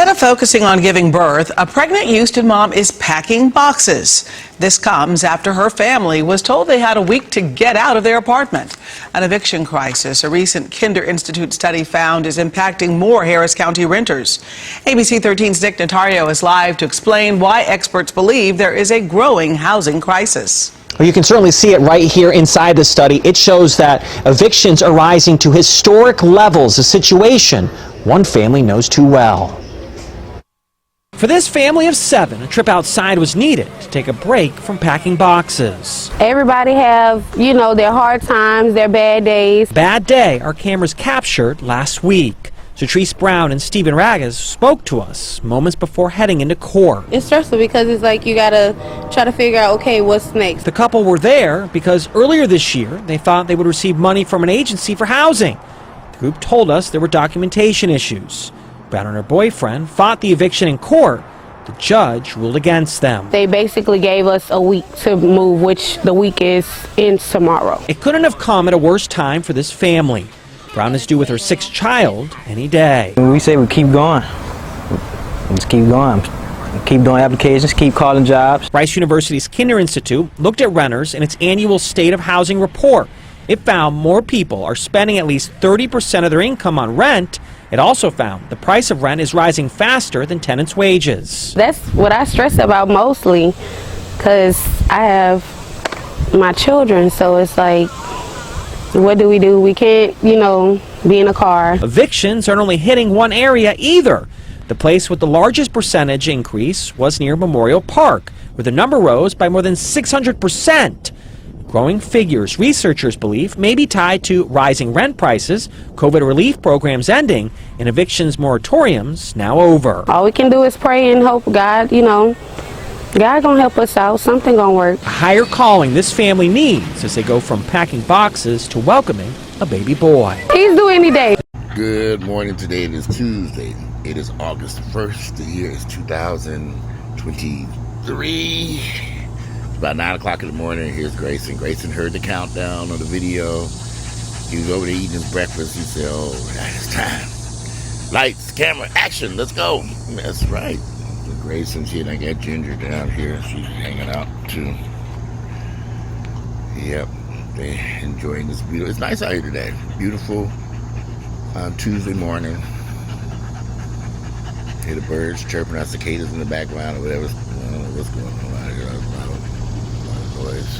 Instead of focusing on giving birth, a pregnant Houston mom is packing boxes. This comes after her family was told they had a week to get out of their apartment. An eviction crisis a recent Kinder Institute study found is impacting more Harris County renters. ABC 13's Nick Notario is live to explain why experts believe there is a growing housing crisis. Well, you can certainly see it right here inside the study. It shows that evictions are rising to historic levels, a situation one family knows too well. For this family of 7, a trip outside was needed to take a break from packing boxes. Everybody have, their hard times, their bad days. Bad day our cameras captured last week. Shatrice Brown and Ragas spoke to us moments before heading into court. It's stressful because it's like you gotta try to figure out, okay, what's next. The couple were there because earlier this year they thought they would receive money from an agency for housing. The group told us there were documentation issues. Brown and her boyfriend fought the eviction in court. The judge ruled against them. They basically gave us a week to move, which the week ends tomorrow. It couldn't have come at a worse time for this family. Brown is due with her 6th child any day. We say we keep going. Just keep going. Keep doing applications, keep calling jobs. Rice University's Kinder Institute looked at renters in its annual State of Housing report. It found more people are spending at least 30% of their income on rent. It also found the price of rent is rising faster than tenants' wages. That's what I stress about mostly, because I have my children, so it's like, what do? We can't, be in a car. Evictions aren't only hitting one area either. The place with the largest percentage increase was near Memorial Park, where the number rose by more than 600%. Growing figures researchers believe may be tied to rising rent prices, COVID relief programs ending, and evictions moratoriums now over. All we can do is pray and hope God, God gonna help us out. Something gonna work. A higher calling this family needs as they go from packing boxes to welcoming a baby boy. He's due any day. Good morning. Today it is Tuesday. It is August 1st. The year is 2023. It's about 9 o'clock in the morning. Here's Grayson. Grayson heard the countdown on the video. He was over there eating his breakfast. He said, oh, it's time. Lights, camera, action. Let's go. That's right. Grayson, she and I got Ginger down here. She's hanging out too. Yep, they enjoying this beautiful. It's nice out here today. Beautiful Tuesday morning. Hear the birds chirping, out cicadas in the background or whatever. I don't know what's going on out here. A lot of noise.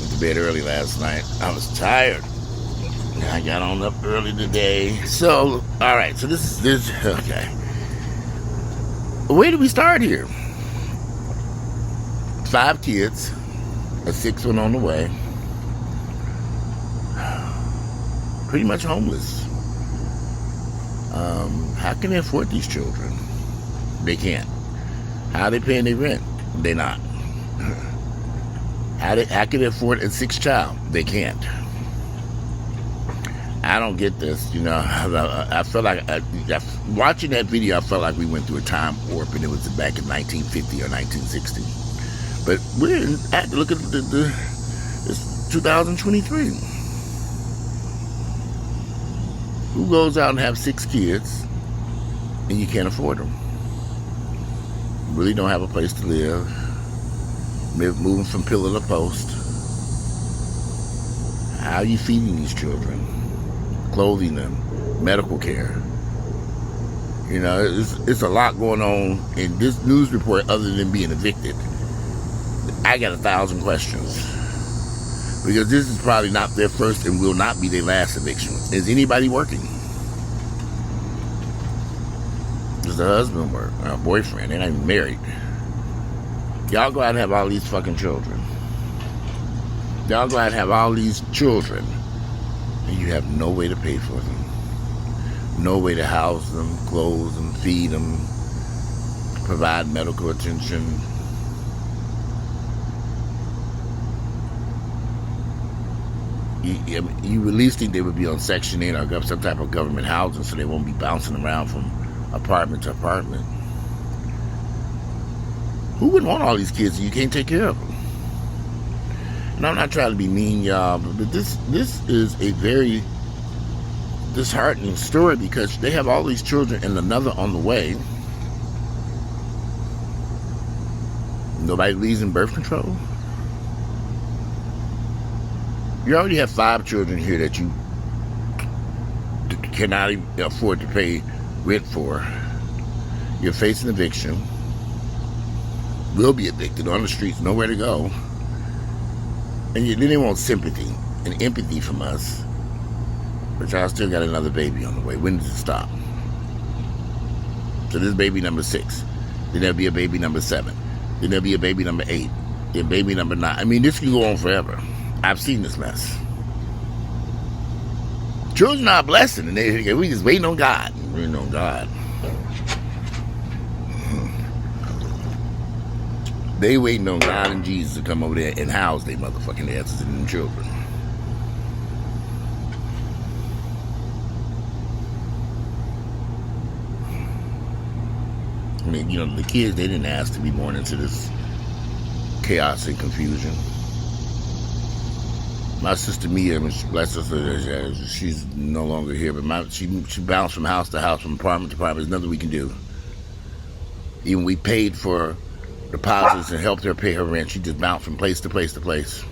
Went to bed early last night. I was tired. I got on up early today. So, all right. So this is okay. Where do we start here? 5 kids, a 6th one on the way. Pretty much homeless. How can they afford these children? They can't. How are they paying their rent? They're not. How can they afford a 6th child? They can't. I don't get this, I felt like, watching that video, I felt like we went through a time warp and it was back in 1950 or 1960. But look at it's 2023. Who goes out and have 6 kids and you can't afford them? Really don't have a place to live, moving from pillar to post. How are you feeding these children? Clothing them, medical care. It's a lot going on in this news report other than being evicted. I got 1,000 questions. Because this is probably not their first and will not be their last eviction. Is anybody working? Does the husband work? Or a boyfriend? They're not even married. Y'all go out and have all these fucking children. Y'all go out and have all these children. And you have no way to pay for them. No way to house them, clothe them, feed them, provide medical attention. You at least think they would be on Section 8 or some type of government housing so they won't be bouncing around from apartment to apartment. Who would want all these kids and you can't take care of them? And I'm not trying to be mean, y'all, but this is a very disheartening story because they have all these children and another on the way. Nobody believes in birth control. You already have 5 children here that you cannot even afford to pay rent for. You're facing eviction. Will be evicted on the streets, nowhere to go. And then they want sympathy and empathy from us. But y'all still got another baby on the way. When does it stop? So this is baby number 6. Then there'll be a baby number 7. Then there'll be a baby number 8. Then baby number 9. I mean, this can go on forever. I've seen this mess. Children are a blessing, and we just waiting on God. Waiting on God. They waiting on God and Jesus to come over there and house their motherfucking asses and them children. I mean, you know, the kids, they didn't ask to be born into this chaos and confusion. My sister Mia, bless her, she's no longer here, but she bounced from house to house, from apartment to apartment. There's nothing we can do. Even we paid for deposits and helped her pay her rent. She just bounced from place to place to place.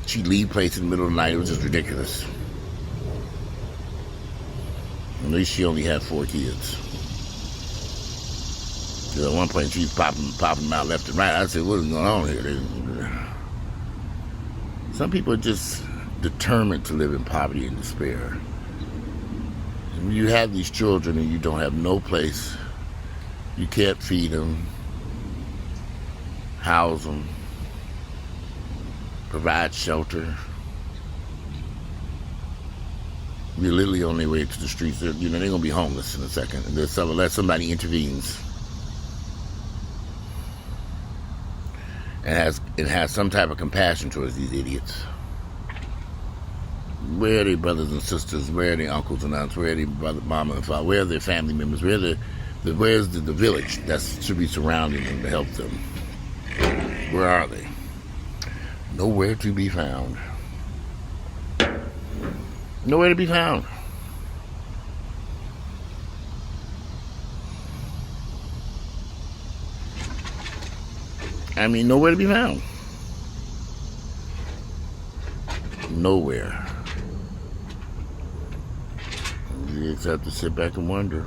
She'd leave place in the middle of the night. It was just ridiculous. At least she only had 4 kids. At one point, she was popping them out left and right. I said, what is going on here? Some people are just determined to live in poverty and despair. And you have these children and you don't have no place. You can't feed them, house them, provide shelter. You're literally on their way to the streets. They're going to be homeless in a second, unless somebody intervenes. It has some type of compassion towards these idiots. Where are their brothers and sisters? Where are their uncles and aunts? Where are their mama and father? Where are their family members? Where's the village that should be surrounding them to help them? Where are they? Nowhere to be found. Nowhere to be found. I mean, nowhere to be found. Nowhere. You just have to sit back and wonder.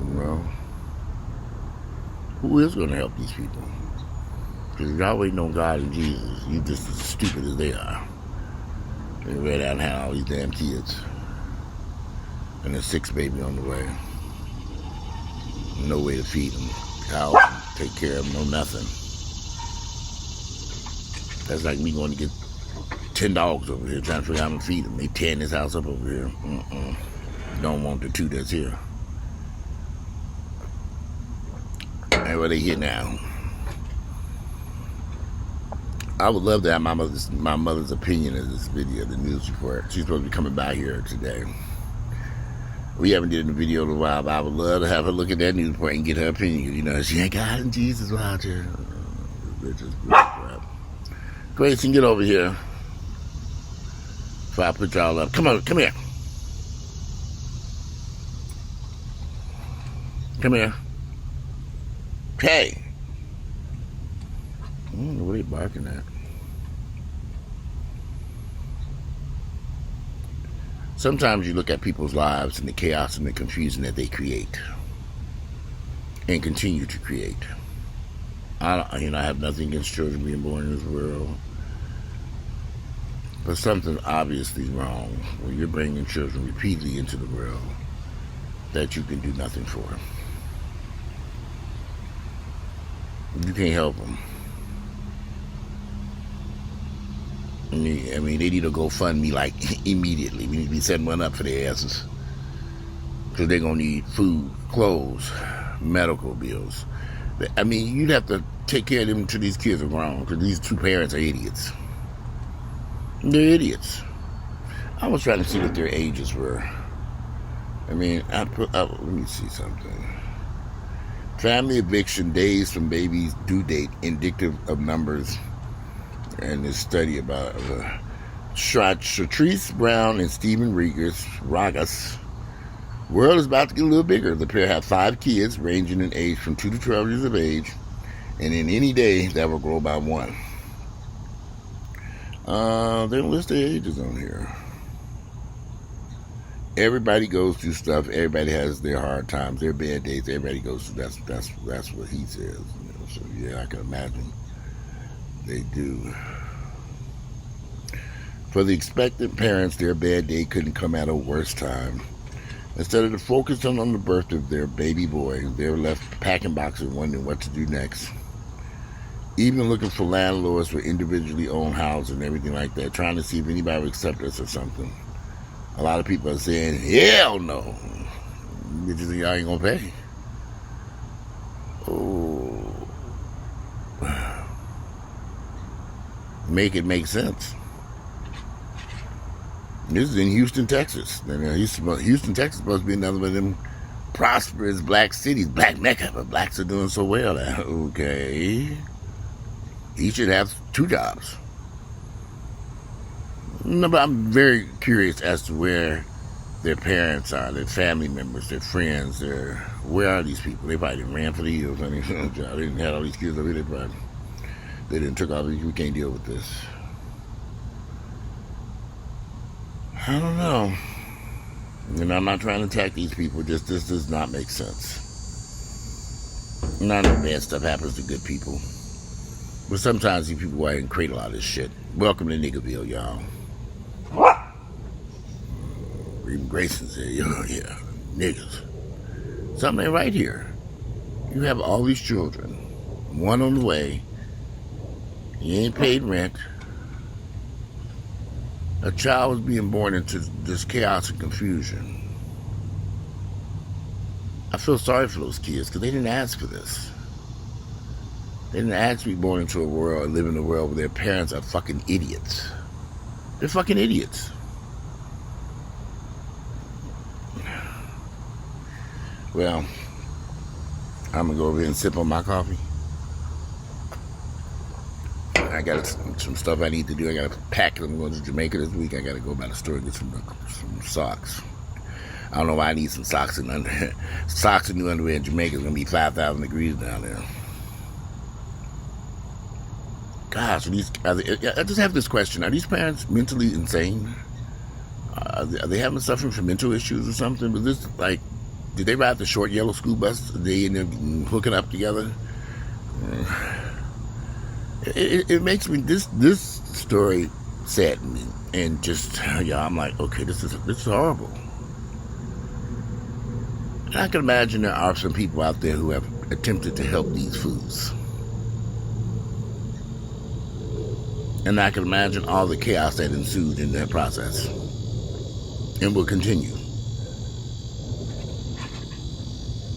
Well, who is going to help these people? Because if y'all waiting on God and Jesus, you just as stupid as they are. They ran out and had all these damn kids. And a 6th baby on the way. No way to feed them. House, take care of them, no nothing. That's like me going to get 10 dogs over here, trying to figure out how to feed them. They tearing this house up over here. Don't want the 2 that's here. And where they here now? I would love to have my mother's opinion of this video, the news report. She's supposed to be coming by here today. We haven't did a video in a while, but I would love to have her look at that news report and get her opinion. You know, she ain't God and Jesus out here. Grayson, get over here. Before I put y'all up. Come on, come here. Come here. Hey. I don't know what they barking at. Sometimes you look at people's lives and the chaos and the confusion that they create and continue to create. I have nothing against children being born in this world, but something obviously wrong when you're bringing children repeatedly into the world that you can do nothing for. You can't help them. I mean, they need to go fund me like immediately. We need to be setting one up for their asses. Because they're going to need food, clothes, medical bills. I mean, you'd have to take care of them until these kids are grown. Because these 2 parents are idiots. They're idiots. I was trying to see what their ages were. I mean, let me see something. Family eviction days from baby's due date indicative of numbers. And this study about Shatrice Brown and Stephen Ragas. World is about to get a little bigger. The pair have 5 kids, ranging in age from 2 to 12 years of age, and in any day that will grow by 1. They don't list their ages on here. Everybody goes through stuff. Everybody has their hard times, their bad days. Everybody goes through. That's what he says. So yeah, I can imagine they do. For the expectant parents, their bad day couldn't come at a worse time. Instead of focusing on the birth of their baby boy, they were left packing boxes, wondering what to do next. Even looking for landlords for individually owned houses and everything like that, trying to see if anybody would accept us or something. A lot of people are saying, hell no. Bitches, y'all ain't gonna pay. Oh. Make it make sense. This is in Houston, Texas. Houston, Texas is supposed to be another one of them prosperous black cities, black Mecca, but blacks are doing so well now. Okay. He should have 2 jobs. No, but I'm very curious as to where their parents are, their family members, their friends, where are these people? They probably didn't ran for the hills. I mean, they didn't have all these kids over there, they didn't took all these. We can't deal with this. I don't know. And I'm not trying to attack these people. Just this does not make sense. None of the bad stuff happens to good people. But sometimes these people go ahead and create a lot of this shit. Welcome to Niggerville, y'all. Even Grayson said, yeah, niggas. Something ain't right here. You have all these children. One on the way. You ain't paid rent. A child was being born into this chaos and confusion. I feel sorry for those kids because they didn't ask for this. They didn't ask to be born into a world, live in a world where their parents are fucking idiots. They're fucking idiots. Well, I'm gonna go over here and sip on my coffee. I got some stuff I need to do. I got to pack. I'm going to Jamaica this week. I got to go by the store and get some socks. I don't know why I need some socks and socks and new underwear in Jamaica. It's going to be 5,000 degrees down there. Gosh, I just have this question. Are these parents mentally insane? Are they having suffering from mental issues or something? Was this like, did they ride the short yellow school bus? They end up hooking up together? It makes me, this story saddened me, and just, I'm like, okay, this is horrible. And I can imagine there are some people out there who have attempted to help these fools. And I can imagine all the chaos that ensued in that process. And will continue.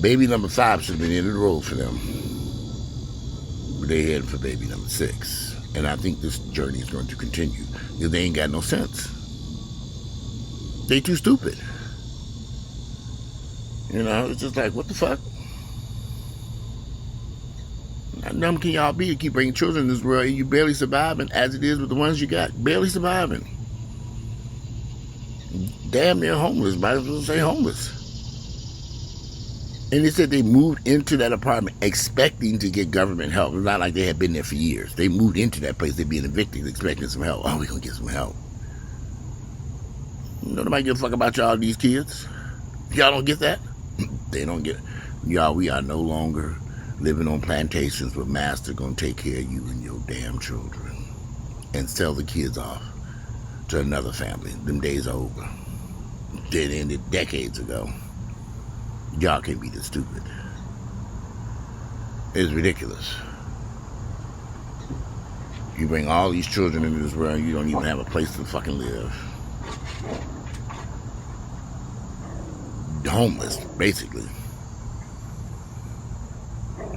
Baby number 5 should have been the end of the road for them. But they headed for baby number 6. And I think this journey is going to continue. Because they ain't got no sense. They too stupid. You know, it's just like, what the fuck? How dumb can y'all be to keep bringing children in this world and you barely surviving as it is with the ones you got? Barely surviving. Damn near homeless. Might as well say homeless. And they said they moved into that apartment expecting to get government help. It's not like they had been there for years. They moved into that place. They're being evicted expecting some help. Oh, we're going to get some help. Nobody give a fuck about y'all, these kids. Y'all don't get that? They don't get it. Y'all, we are no longer living on plantations where master going to take care of you and your damn children and sell the kids off to another family. Them days are over. They ended decades ago. Y'all can't be this stupid. It's ridiculous. You bring all these children into this world and you don't even have a place to fucking live. Homeless, basically.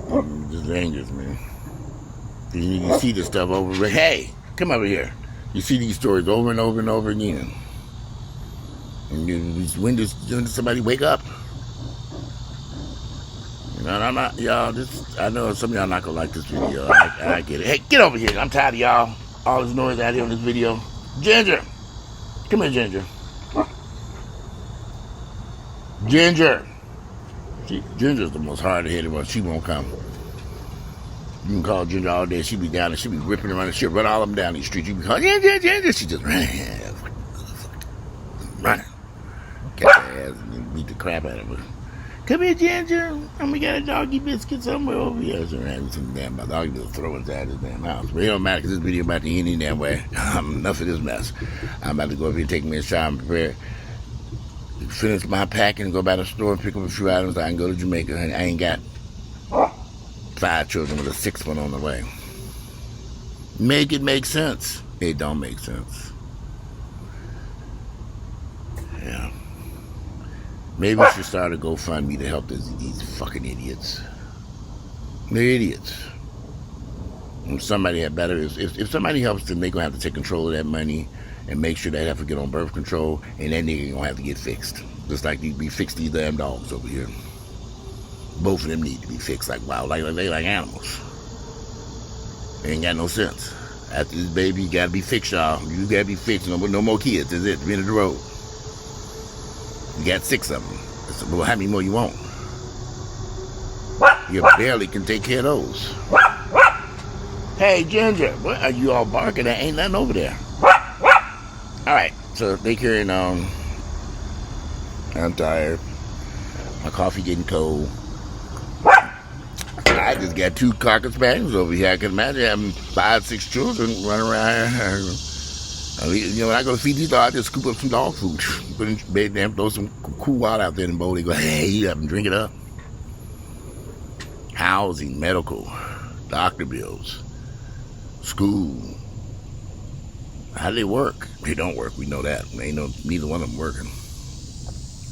It just angers me. You see this stuff over. Hey, come over here. You see these stories over and over and over again. And when does somebody wake up? You know, and I'm not, y'all. I know some of y'all not gonna like this video. I get it. Hey, get over here. I'm tired of y'all. All this noise out here on this video. Ginger. Come here, Ginger. Ginger. Ginger's the most hard-headed one. She won't come. You can call Ginger all day. She be down and she be ripping around and she'll run all of them down the street. You can call Ginger. She just running. Catch her ass and beat the crap out of her. Come here, Ginger. And we got a doggy biscuit somewhere over here. So having some damn my doggy will throw inside his damn house. But it don't matter because this video about to end any damn way. Enough of this mess. I'm about to go up here and take me a shower and prepare. Finish my packing and go by the store and pick up a few items. I can go to Jamaica. I ain't got 5 children with a 6th one on the way. Make it make sense. It don't make sense. Yeah. Maybe we should start a GoFundMe to help these fucking idiots. They're idiots. If somebody had better, if somebody helps them, they're gonna have to take control of that money and make sure they have to get on birth control, and that nigga gonna have to get fixed. Just like we fix these damn dogs over here. Both of them need to be fixed like wild, like they like animals. They ain't got no sense. After this baby, you gotta be fixed, y'all. You gotta be fixed. No more kids. That's it. End of the road. You got 6 of them. So, well, how many more you want? You barely can take care of those. Hey, Ginger, what are you all barking at? Ain't nothing over there. Alright, so they carrying on. I'm tired. My coffee getting cold. I just got 2 cocker spaniels over here. I can imagine having 5, 6 children running around here. You know, when I go to feed these dogs, I just scoop up some dog food, put in bed, and throw some cool water out there in the bowl. They go, hey, eat up and drink it up. Housing, medical, doctor bills, school. How do they work? They don't work. We know that. Ain't no neither one of them working.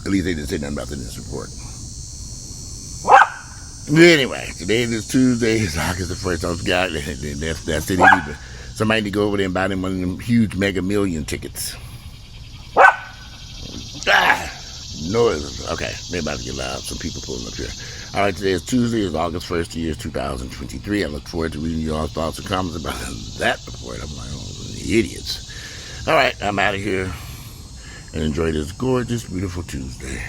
At least they didn't say nothing about that in this report. Anyway, today is Tuesday. It's August the 1st. I forgot. That's it. Somebody need to go over there and buy them one of them huge Mega Million tickets. Noise. Okay, they're about to get loud. Some people pulling up here. All right, today is Tuesday. It's August 1st, the year 2023. I look forward to reading your thoughts and comments about that report. I'm like, oh, idiots. All right, I'm out of here. And enjoy this gorgeous, beautiful Tuesday.